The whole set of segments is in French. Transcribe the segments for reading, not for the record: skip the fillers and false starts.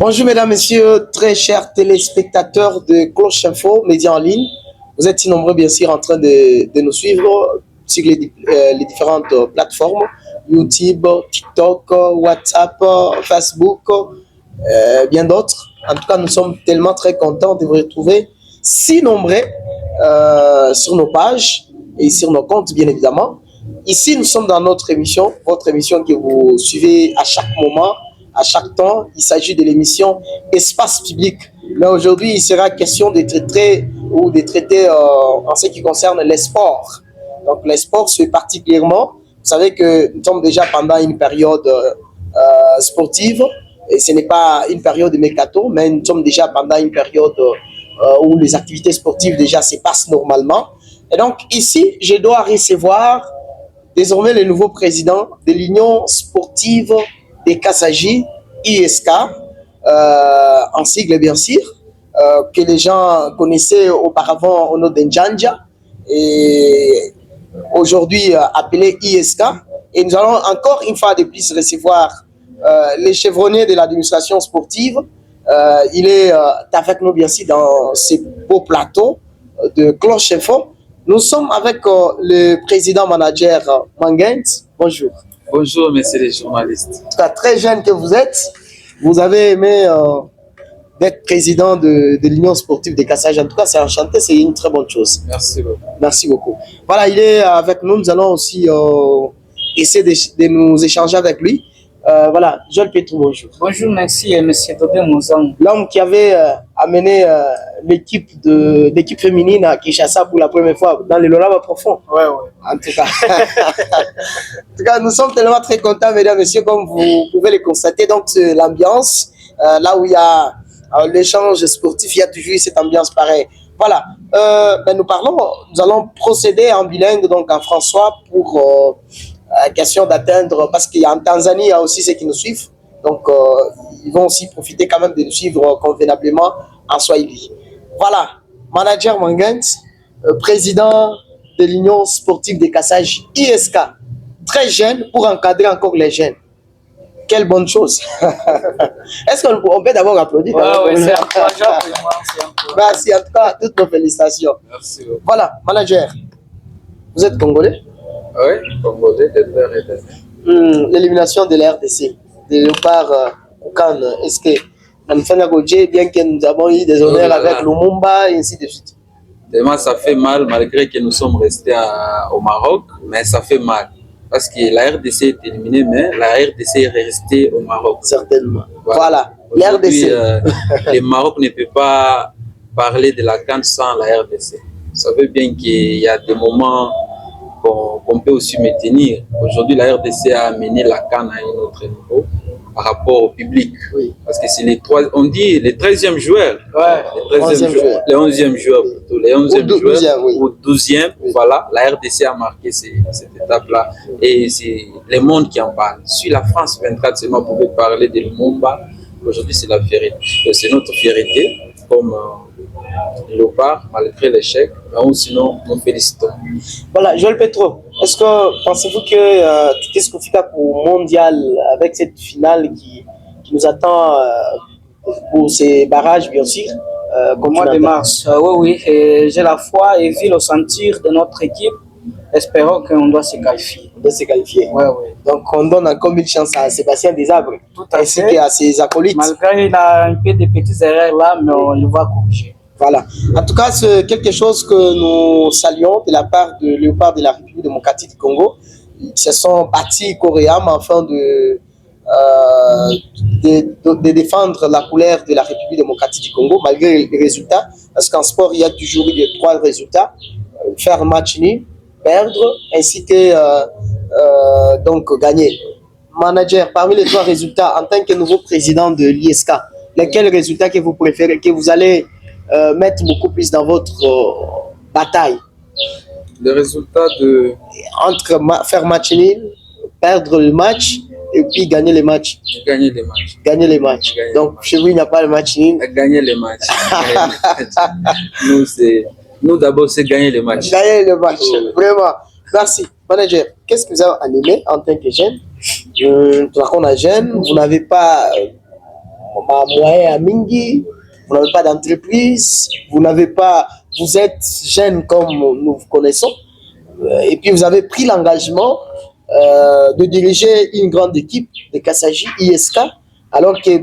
Bonjour mesdames, messieurs, très chers téléspectateurs de Cloche Info, médias en ligne. Vous êtes si nombreux bien sûr en train de nous suivre sur les différentes plateformes, YouTube, TikTok, WhatsApp, Facebook, bien d'autres. En tout cas, nous sommes tellement très contents de vous retrouver si nombreux sur nos pages et sur nos comptes bien évidemment. Ici, nous sommes dans notre émission, votre émission que vous suivez à chaque moment, à chaque temps. Il s'agit de l'émission Espace Public. Mais aujourd'hui, il sera question de traiter en ce qui concerne les sports. Donc, les sports, c'est particulièrement, vous savez que nous sommes déjà pendant une période sportive, et ce n'est pas une période de mercato, mais nous sommes déjà pendant une période où les activités sportives déjà se passent normalement. Et donc, ici, je dois recevoir désormais le nouveau président de l'Union sportive des Kassaji, ISK, en sigle bien sûr, que les gens connaissaient auparavant au nom d'Njanja, et aujourd'hui appelé ISK. Et nous allons encore une fois de plus recevoir les chevronniers de l'administration sportive. Il est avec nous bien sûr dans ce beau plateau de Cloche Info. Nous sommes avec le président manager Mangens. Bonjour. Bonjour, messieurs les journalistes. En tout cas, très jeune que vous êtes, vous avez aimé d'être président de l'Union sportive des Kassaji. En tout cas, c'est enchanté, c'est une très bonne chose. Merci beaucoup. Merci beaucoup. Voilà, il est avec nous. Nous allons aussi essayer de nous échanger avec lui. Voilà, Joël Pétrou, bonjour. Bonjour, merci, monsieur Tobé Mouzang. L'homme qui avait amené l'équipe féminine à Kinshasa pour la première fois dans le Loraba profond. Ouais. En tout cas. En tout cas, nous sommes tellement très contents, mesdames et messieurs, comme vous pouvez le constater. Donc, l'ambiance, là où il y a l'échange sportif, il y a toujours cette ambiance pareille. Voilà. Nous allons procéder en bilingue, donc en français, pour question d'atteindre, parce qu'en Tanzanie, il y a aussi ceux qui nous suivent. Donc, ils vont aussi profiter quand même de nous suivre convenablement en Swahili. Voilà. Manager Mangens, président de l'Union sportive des Kassaji, ISK. Très jeune pour encadrer encore les jeunes. Quelle bonne chose. Est-ce qu'on peut d'abord applaudir? Ouais, c'est encourageant pour moi. Merci, en tout cas, toutes nos félicitations. Merci beaucoup. Voilà, manager. Vous êtes congolais? Oui, congolais de père et de mère. L'élimination de la RDC, de Léopard au Cannes, est-ce que Manifana Godje, bien que nous avons eu des honneurs avec Lumumba et ainsi de suite? Tellement ça fait mal, malgré que nous sommes restés au Maroc, mais ça fait mal. Parce que la RDC est éliminée, mais la RDC est restée au Maroc. Certainement. Voilà. La RDC. Le Maroc ne peut pas parler de la CAN sans la RDC. Vous savez bien qu'il y a des moments qu'on peut aussi maintenir. Aujourd'hui, la RDC a amené la CAN à un autre niveau par rapport au public. Oui. Parce que c'est on dit les 13e joueurs. Ouais. Les 11e joueurs plutôt. Les 11e joueurs ou 12e. Oui. Voilà, la RDC a marqué cette étape-là. Et c'est le monde qui en parle. Si la France 24 seulement pouvait parler de Lumumba, aujourd'hui c'est la fierté. C'est notre fierté comme Léopard, malgré l'échec. Mais sinon, nous félicitons. Voilà, Joël Pétro, est-ce que pensez-vous que Ticket Scofika pour mondial, avec cette finale qui nous attend pour ces barrages, bien sûr, au mois de mars? Oui, j'ai la foi et vu le sentir de notre équipe. Espérons qu'on doit se qualifier. On doit se qualifier. Oui. Donc, on donne encore une chance à Sébastien Desabre, ainsi qu'à ses acolytes. Malgré il a un peu de petites erreurs là, mais on le va corriger. Voilà. En tout cas, c'est quelque chose que nous saluons de la part de Léopard de la République démocratique du Congo. Ils se sont battus corrément afin de défendre la couleur de la République démocratique du Congo, malgré les résultats. Parce qu'en sport, il y a toujours eu 3 résultats. Faire un match nul, perdre, ainsi que donc gagner. Manager, parmi les 3 résultats, en tant que nouveau président de l'ISK, lesquels résultats que vous préférez, que vous allez mettre beaucoup plus dans votre bataille? Le résultat de... Entre faire match nul, perdre le match et puis gagner les matchs. Gagner les matchs. Gagner les matchs. Donc, chez vous, il n'y a pas le match nul. Gagner les matchs. Nous d'abord, c'est gagner les matchs. Gagner les matchs, vraiment. Merci. Manager, qu'est-ce que vous avez animé en tant que jeune? Quand on est jeune, vous n'avez pas moyens à Mingi, vous n'avez pas d'entreprise, vous êtes jeune comme nous vous connaissons, et puis vous avez pris l'engagement de diriger une grande équipe de Kasaji ISK, alors que les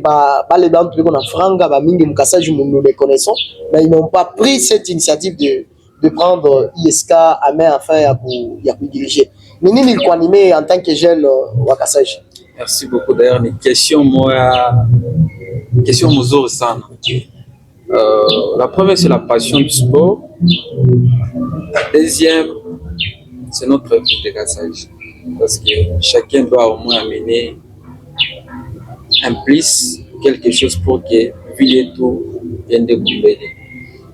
bandes qui ont franga, Mingi Mukasaji, nous les connaissons, mais ils n'ont pas pris cette initiative de prendre ISK à main afin de diriger. Nini il animé en tant que jeune au Kasaji. Merci beaucoup. D'ailleurs, une question Mouzor Sana. La première, c'est la passion du sport. La deuxième, c'est notre vie de Kasaji. Parce que chacun doit au moins amener un plus, quelque chose pour que Villetou vienne découvrir.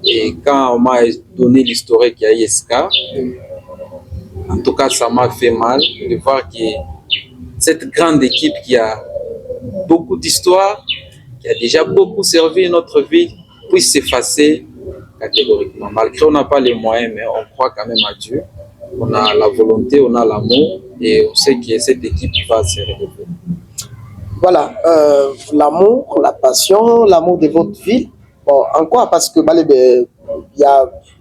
Et quand on m'a donné l'historique à ISK, en tout cas, ça m'a fait mal de voir que cette grande équipe qui a beaucoup d'histoire, qui a déjà beaucoup servi notre vie, puisse s'effacer catégoriquement. Malgré on n'a pas les moyens, mais on croit quand même à Dieu. On a la volonté, on a l'amour et on sait que cette équipe va se relever. Voilà, l'amour, la passion, l'amour de votre ville. Bon, en quoi? Parce que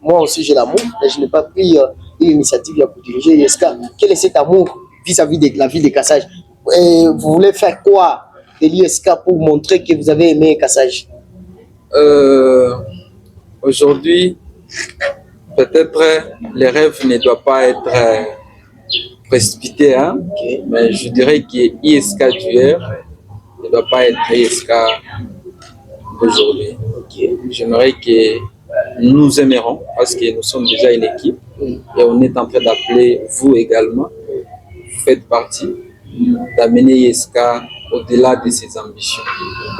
moi aussi j'ai l'amour, mais je n'ai pas pris l'initiative pour diriger ISK. Quel est cet amour vis-à-vis de la ville de Kasaji? Et vous voulez faire quoi de l'ISK pour montrer que vous avez aimé Kasaji? Aujourd'hui, peut-être les rêves ne doivent pas être précipités, hein? Okay. Mais je dirais que ISK d'hier ne doit pas être ISK d'aujourd'hui. Okay. J'aimerais que nous nous aimerons parce que nous sommes déjà une équipe et on est en train d'appeler vous également. Vous faites partie d'amener ISK au-delà de ses ambitions,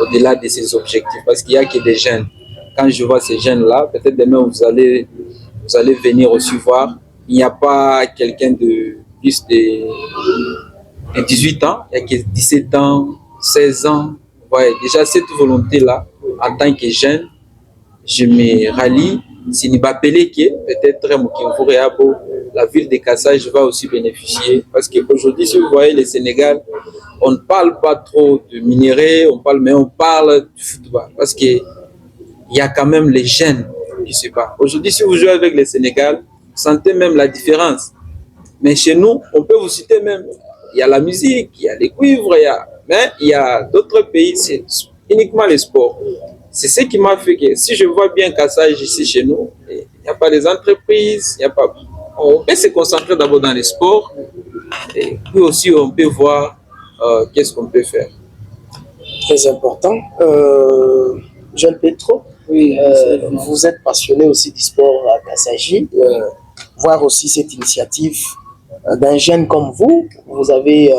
au-delà de ses objectifs. Parce qu'il n'y a que des jeunes. Quand je vois ces jeunes-là, peut-être demain vous allez venir aussi voir. Il n'y a pas quelqu'un de plus de 18 ans, il n'y a que 17 ans, 16 ans. Ouais, déjà cette volonté-là, en tant que jeune, je me rallie. Si nous m'appelez que peut-être la ville de Kasaji va aussi bénéficier. Parce qu'aujourd'hui, si vous voyez le Sénégal, on ne parle pas trop de minerais, mais on parle du football. Parce qu'il y a quand même les jeunes qui se battent. Aujourd'hui, si vous jouez avec le Sénégal, vous sentez même la différence. Mais chez nous, on peut vous citer même, il y a la musique, il y a les cuivres, mais il y a d'autres pays, c'est uniquement le sport. C'est ce qui m'a fait que si je vois bien Kasaji ici chez nous, il n'y a pas les entreprises, on peut se concentrer d'abord dans les sports et puis aussi on peut voir qu'est-ce qu'on peut faire. Très important. Jean Petro, oui, vous êtes passionné aussi du sport à Kasaji. Voir aussi cette initiative d'un jeune comme vous avez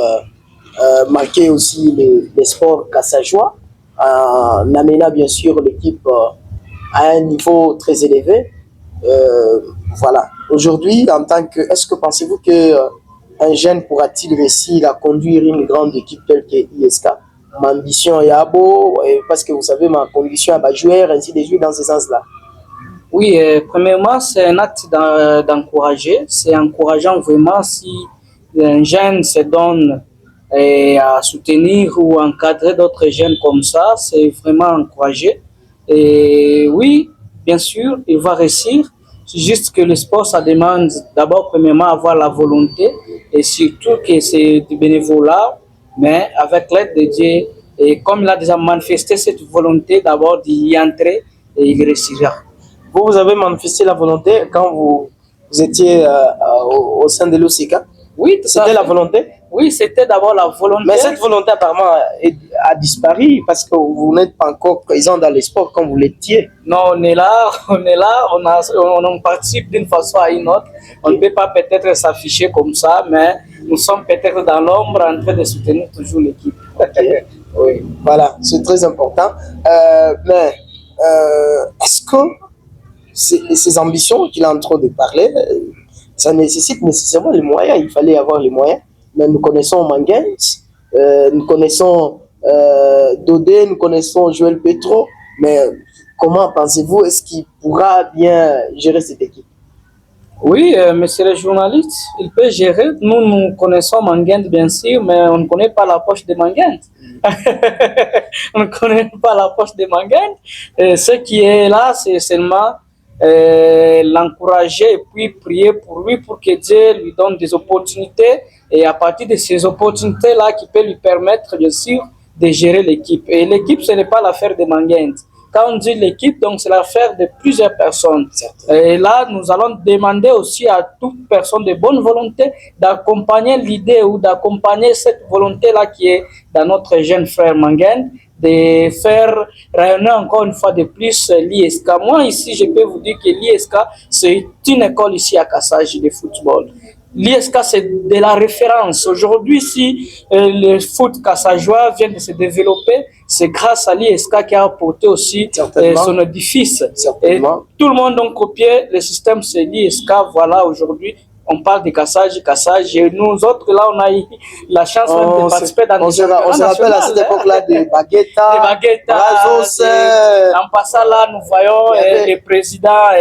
marqué aussi les sports kassajois en amenant bien sûr l'équipe à un niveau très élevé. Voilà. Aujourd'hui, est-ce que pensez-vous qu'un jeune pourra-t-il réussir à conduire une grande équipe telle que ISK? Ma ambition est à beau, parce que vous savez, ma condition est à jouer, ainsi de suite dans ce sens-là. Oui, premièrement, c'est un acte d'encourager. C'est encourageant vraiment si un jeune se donne à soutenir ou encadrer d'autres jeunes comme ça. C'est vraiment encouragé. Et oui, bien sûr, il va réussir. C'est juste que le sport, ça demande d'abord, premièrement, avoir la volonté et surtout que c'est du bénévolat, mais avec l'aide de Dieu. Et comme il a déjà manifesté cette volonté d'abord d'y entrer, et il réussira. Vous avez manifesté la volonté quand vous étiez au sein de l'OCK? Oui, c'était la volonté? Oui, c'était d'abord la volonté. Mais cette volonté apparemment a disparu parce que vous n'êtes pas encore présent dans les sports comme vous l'étiez. Non, on est là, on participe d'une façon à une autre. On ne peut pas peut-être s'afficher comme ça, mais nous sommes peut-être dans l'ombre en train de soutenir toujours l'équipe. Okay. Oui, voilà, c'est très important. Mais est-ce que ces ambitions qu'il est en train de parler, ça nécessite nécessairement les moyens? Il fallait avoir les moyens. Mais nous connaissons Mangens, nous connaissons Dodé, nous connaissons Joël Petro. Mais comment pensez-vous, est-ce qu'il pourra bien gérer cette équipe? Oui, monsieur le journaliste, il peut gérer. Nous connaissons Manguend, bien sûr, mais on ne connaît pas la poche de Manguend. On ne connaît pas la poche de Manguend. Ce qui est là, c'est seulement l'encourager et puis prier pour lui pour que Dieu lui donne des opportunités. Et à partir de ces opportunités-là, qui peut lui permettre, bien sûr, de gérer l'équipe. Et l'équipe, ce n'est pas l'affaire de Manguend. Quand on dit l'équipe, donc c'est l'affaire de plusieurs personnes. Et là, nous allons demander aussi à toute personne de bonne volonté d'accompagner l'idée ou d'accompagner cette volonté-là qui est dans notre jeune frère Manguend, de faire rayonner encore une fois de plus l'ISK. Moi, ici, je peux vous dire que l'ISK, c'est une école ici à Kassaji de football. L'ISK, c'est de la référence. Aujourd'hui, si le foot kassajois vient de se développer, c'est grâce à l'ISK qui a apporté aussi son édifice. Et tout le monde a copié le système, c'est l'ISK. Voilà, aujourd'hui, on parle de Kassaji. Et nous autres, là, on a eu la chance de participer dans des championnats nationaux. On se rappelle à cette époque-là de Baguetta, Brazos. En passant là, nous voyons le président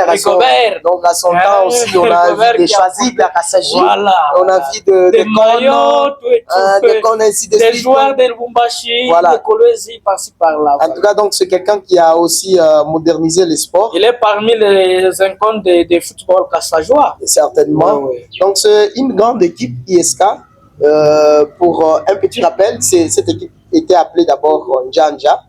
Rigobert. Donc, à son temps aussi, on a vu des choisis de la Kassaji. Voilà. On a vu des joueurs de Lubumbashi, de Kolwezi, par-ci par-là. En tout cas, donc, c'est quelqu'un qui a aussi modernisé les sports. Il est parmi les icônes de football kassajois. Certainement. Oui. Donc, c'est une grande équipe ISK. Pour un petit rappel, cette équipe était appelée d'abord Njanja.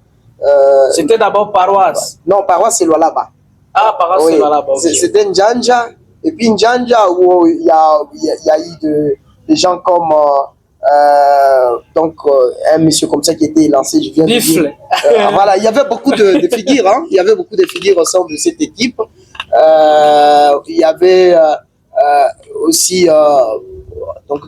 C'était d'abord Paroisse. Non, Paroisse, c'est Lualaba. Ah, Paroisse, c'est Lualaba. Okay. C'était Njanja. Et puis Njanja, où il y a eu des gens comme un monsieur comme ça qui était lancé, je viens de dire. Voilà, il y avait beaucoup de figures. Hein. Il y avait beaucoup de figures au sein de cette équipe. Il y avait aussi donc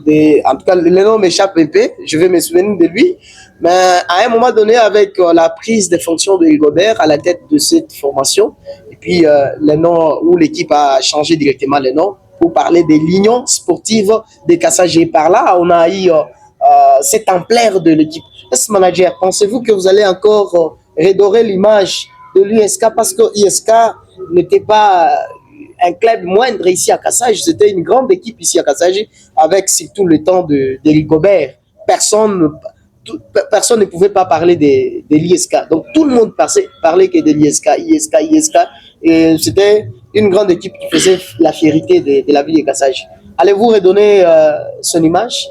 en tout cas le nom m'échappe un peu, je vais me souvenir de lui, mais à un moment donné avec la prise de fonction de Rigobert à la tête de cette formation et puis le nom où l'équipe a changé directement le nom pour parler de l'Union sportive de Kassaji. Par là on a eu cette ampleur de l'équipe. Est-ce manager, pensez-vous que vous allez encore redorer l'image de l'ISK parce que l'ISK n'était pas un club moindre ici à Kassaji, c'était une grande équipe ici à Kassaji, avec surtout le temps de Rigobert. Personne ne pouvait pas parler de l'ISK. Donc tout le monde parlait que de l'ISK, ISK. Et c'était une grande équipe qui faisait la fierté de la ville de Kassaji. Allez-vous redonner son image?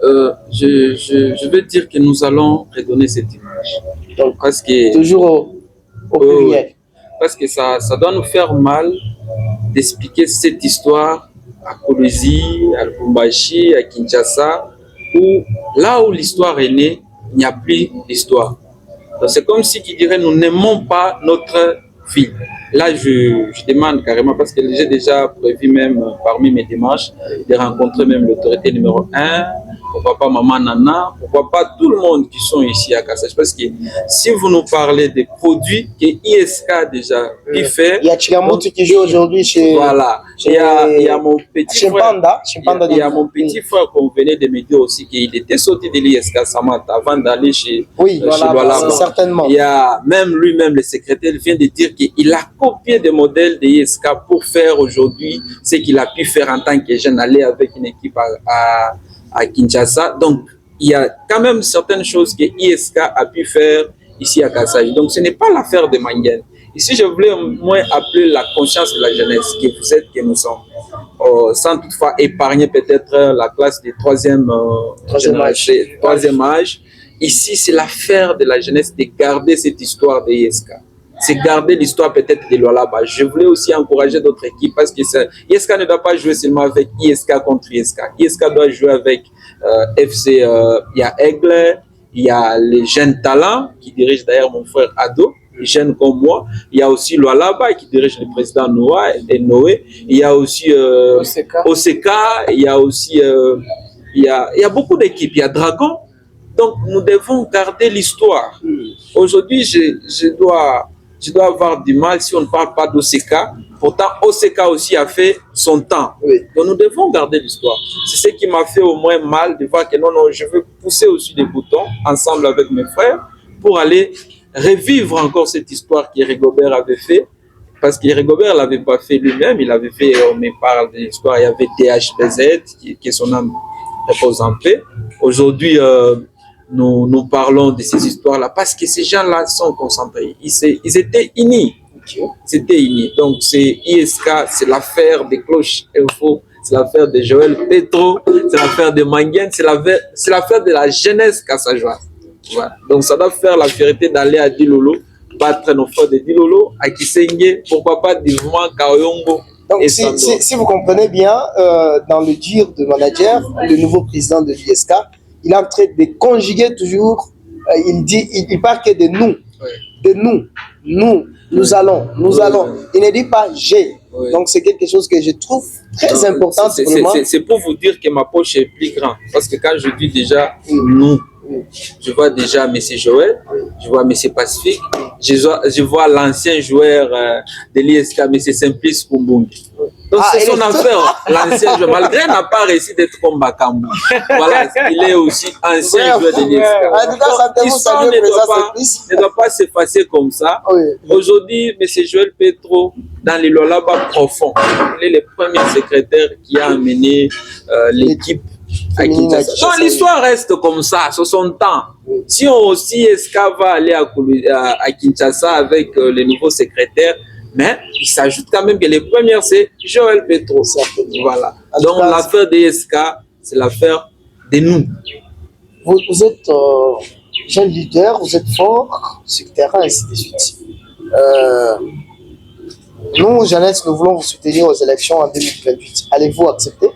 Je veux dire que nous allons redonner cette image. Donc, parce que toujours au pluriel. Parce que ça doit nous faire mal d'expliquer cette histoire à Kolwezi, à Lubumbashi, à Kinshasa, où là où l'histoire est née, il n'y a plus d'histoire. Donc c'est comme si qui dirait nous n'aimons pas notre ville. Là je demande carrément, parce que j'ai déjà prévu même parmi mes démarches de rencontrer même l'autorité numéro 1, pourquoi pas Maman Nana, pourquoi pas tout le monde qui sont ici à Kassaji. Parce que si vous nous parlez des produits que ISK a déjà pu faire. Il y a Chigamoto qui joue aujourd'hui chez. Voilà. Il y a mon petit frère. Il y a mon petit frère qu'on venait de me dire aussi qu'il était sorti de l'ISK Samantha avant d'aller chez. Oui, voilà, certainement. Il y a même lui-même, le secrétaire, vient de dire qu'il a copié des modèles de ISK pour faire aujourd'hui ce qu'il a pu faire en tant que jeune, aller avec une équipe à Kinshasa. Donc, il y a quand même certaines choses que ISK a pu faire ici à Kassaji. Donc, ce n'est pas l'affaire de Manguend. Ici, je voulais au moins appeler la conscience de la jeunesse que vous êtes, que nous sommes, sans toutefois épargner peut-être la classe de troisième âge. Ici, c'est l'affaire de la jeunesse de garder cette histoire de ISK. C'est garder l'histoire peut-être de Lualaba. Je voulais aussi encourager d'autres équipes parce que ISK ne doit pas jouer seulement avec ISK contre ISK. ISK doit jouer avec FC, il y a Aigle, il y a les jeunes talents qui dirigent d'ailleurs mon frère Ado, les jeunes comme moi. Il y a aussi Lualaba qui dirige le président Noé. Il y a aussi OCK, il y a aussi il y a beaucoup d'équipes. Il y a Dragon. Donc nous devons garder l'histoire. Aujourd'hui, je dois avoir du mal si on ne parle pas d'OCK. Pourtant, OCK aussi a fait son temps. Oui. Donc, nous devons garder l'histoire. C'est ce qui m'a fait au moins mal de voir que non, je veux pousser aussi des boutons ensemble avec mes frères pour aller revivre encore cette histoire que Rigobert avait fait parce que Rigobert ne l'avait pas fait lui-même, il avait fait, on me parle de l'histoire, il y avait DHBZ, qui est son âme repose en paix. Aujourd'hui, nous parlons de ces histoires-là parce que ces gens-là sont concentrés. Ils étaient unis. C'était unis. Donc, c'est ISK, c'est l'affaire des cloches info, c'est l'affaire de Joël Petro, c'est l'affaire de Manguien, c'est l'affaire de la jeunesse kassajoise. Voilà. Donc, ça doit faire la fierté d'aller à Dilolo, battre nos frères de Dilolo, à Kisenge, pourquoi pas Divement, Kaoyongo. Donc, si vous comprenez bien, dans le dire de manager, le nouveau président de l'ISK, il est en train de conjuguer toujours, il parle que de nous, de nous. Nous allons. Il ne dit pas j'ai. Donc, c'est quelque chose que je trouve très important. C'est pour vous dire que ma poche est plus grande. Parce que quand je dis déjà nous, je vois déjà M. Joël, je vois M. Pacifique, je vois l'ancien joueur de l'ISK, M. Simplice Kumbungi. Donc, c'est son affaire, l'ancien joueur. Malgré n'a pas réussi d'être comme Bakambu. Voilà, il est aussi ancien joueur de l'ISK. L'histoire ne doit pas s'effacer comme ça. Aujourd'hui, M. Joël Petro, dans les Lolaba profonds, il est le premier secrétaire qui a amené l'équipe à Kinshasa. Non, l'histoire reste comme ça, sur son temps. Si aussi SK va aller à Kinshasa avec le nouveau secrétaire, mais il s'ajoute quand même que les premières, c'est Joël Petro. Voilà. Donc l'affaire des SK, c'est l'affaire de nous. Vous êtes jeune leader, vous êtes fort sur le terrain, et ainsi de suite. Nous, jeunesse, nous voulons vous soutenir aux élections en 2028. Allez-vous accepter?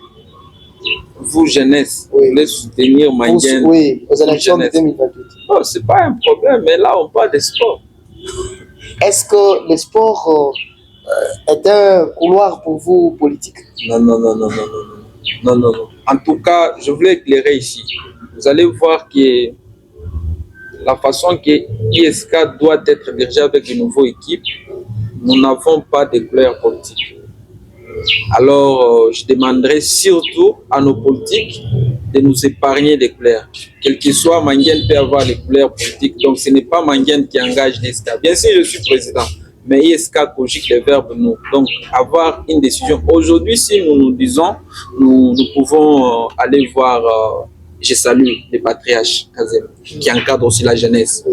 Vous, jeunesse, vous voulez soutenir Manguien? Oui, aux élections de 2028. Non, ce n'est pas un problème, mais là, on parle de sport. Est-ce que le sport est un couloir pour vous politique? Non. En tout cas, je voulais éclairer ici. Vous allez voir que la façon que ISK doit être dirigée avec une nouvelle équipe, nous n'avons pas de couleur politique. Alors, je demanderai surtout à nos politiques de nous épargner des couleurs. Quel qu'il soit, Manguien peut avoir les couleurs politiques. Donc, ce n'est pas Manguien qui engage l'ISK. Bien sûr, je suis président, mais ISK conjugue les verbes nous. Donc, avoir une décision. Aujourd'hui, si nous nous disons, nous pouvons aller voir, je salue les patriarches Kazem, qui encadrent aussi la jeunesse.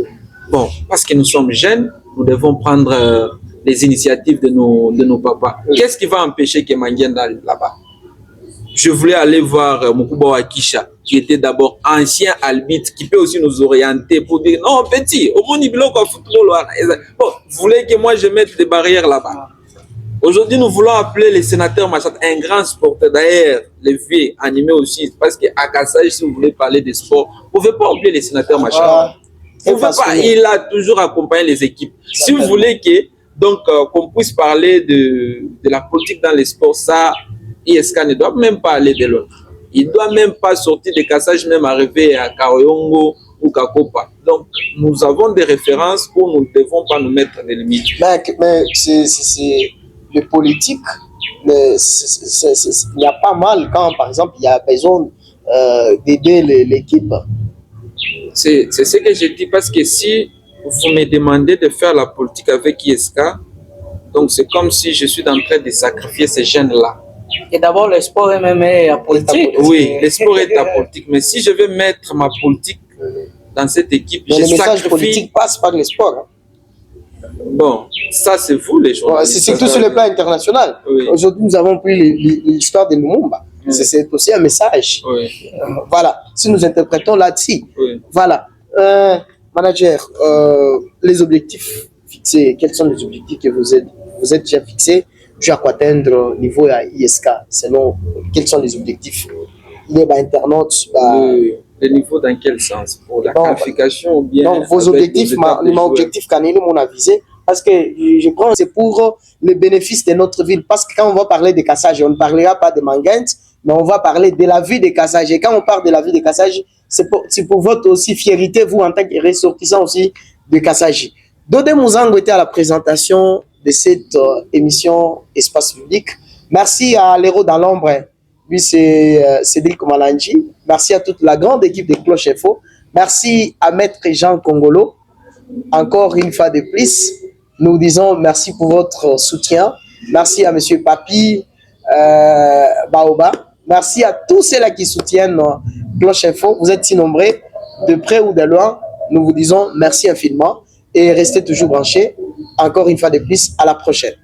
Bon, parce que nous sommes jeunes, nous devons prendre les initiatives de nos papas. Qu'est-ce qui va empêcher que Manguien aille là-bas? Je voulais aller voir Mokuba Wakisha, qui était d'abord ancien arbitre, qui peut aussi nous orienter pour dire non, petit, au moins, bon, vous voulez que moi je mette des barrières là-bas. Aujourd'hui, nous voulons appeler les sénateurs Machat, un grand sporteur. D'ailleurs, les vieux animés aussi, parce qu'à Kassai, si vous voulez parler de sport, vous ne pouvez pas oublier les sénateurs Machat. Il a toujours accompagné les équipes. Si vous voulez qu'on puisse parler de la politique dans les sports, ça, ISK ne doit même pas aller de loin. Il ne doit même pas sortir de Kassai, même arriver à Kaoyongo ou Kakopa. Donc, nous avons des références où nous ne devons pas nous mettre des limites. Mais c'est le politique, il y a pas mal quand, par exemple, il y a besoin d'aider l'équipe. C'est ce que je dis, parce que si vous me demandez de faire la politique avec ISK, donc c'est comme si je suis en train de sacrifier ces jeunes-là. Et d'abord, le sport MMA est la politique. Oui, le sport est la politique. Mais si je veux mettre ma politique dans cette équipe, mais le message politique passe par le sport. Hein. Bon, ça c'est vous les journalistes. C'est surtout sur le plan international. Oui. Aujourd'hui, nous avons pris l'histoire de Lumumba. Oui. C'est aussi un message. Oui. Voilà, si nous interprétons là-dessus. Oui. Voilà. Manager, les objectifs fixés, quels sont les objectifs que vous êtes déjà fixés jusqu'à atteindre niveau à ISK, selon quels sont les objectifs? Il est internaute. Le niveau dans quel sens? Pour la qualification ou bien? Donc, vos objectifs, mon objectif, mon avisé, parce que je prends, c'est pour le bénéfice de notre ville. Parce que quand on va parler de Kassai, on ne parlera pas de Manguent, mais on va parler de la vie de Kassai. Et quand on parle de la vie de Kassai, c'est pour votre aussi fierté, vous en tant que ressortissant aussi de Kassai. Dodé Mouzango était à la présentation de cette émission Espace Public. Merci à l'héros dans l'ombre, lui c'est Cédric Malanji. Merci à toute la grande équipe de Cloche Info. Merci à Maître Jean Congolo, encore une fois de plus. Nous disons merci pour votre soutien. Merci à Monsieur Papi Baoba. Merci à tous ceux-là qui soutiennent Cloche Info. Vous êtes si nombreux, de près ou de loin. Nous vous disons merci infiniment et restez toujours branchés. Encore une fois de plus, à la prochaine.